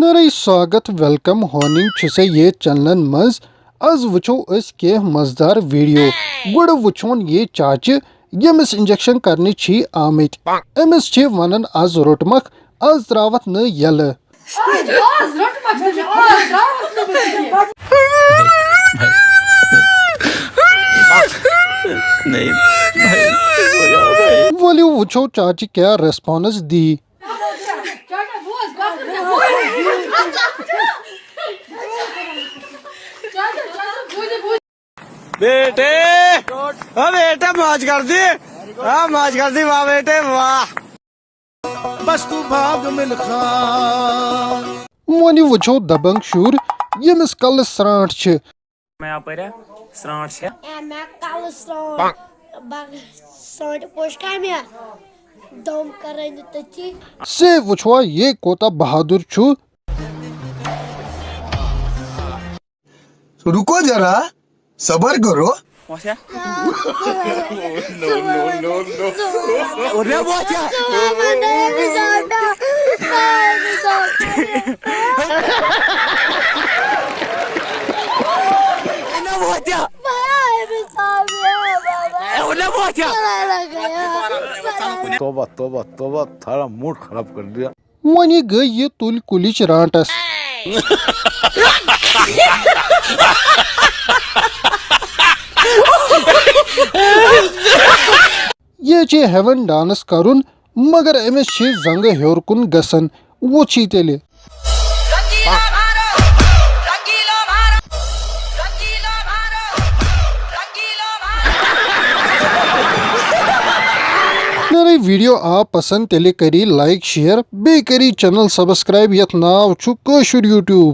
नरे स्वागत welcome honing से ये चैनल मज आज वुचो अस के मजेदार वीडियो गुड वुचोन ये चाचे यमिस इंजेक्शन करने छी आमित अमिस छी वनन आज रोटमक आज द्रावत न यल वोलियो वुचो चाची क्या रेस्पॉन्स दी। बेटे बेटे मौज कर दी मौज कर दी वाह बेटे वाह बस तू भाग मिलखा मोनी वुचो दबंग शूर यमिस कल सरांठ छ मैं पर सरांठ छ मैं कल सरांठ पोश काम्या दम करन तथी से वुचवा ये कोता बहादुर छु। रुको जरा सबर करो। क्या अरे क्या तोबा तोबा तोबा थारा मूड खराब कर दिया। मोनी गई ये तुल कुलिच रांटस ये चे हेवन डांस करुन मगर अमिस छे जंग हेर कुन गसन वो छी तेले नरे वीडियो आप पसंद तेले करी लाइक शेयर बे करी चैनल सब्सक्राइब यत नाव छु कशुर यूट्यूब।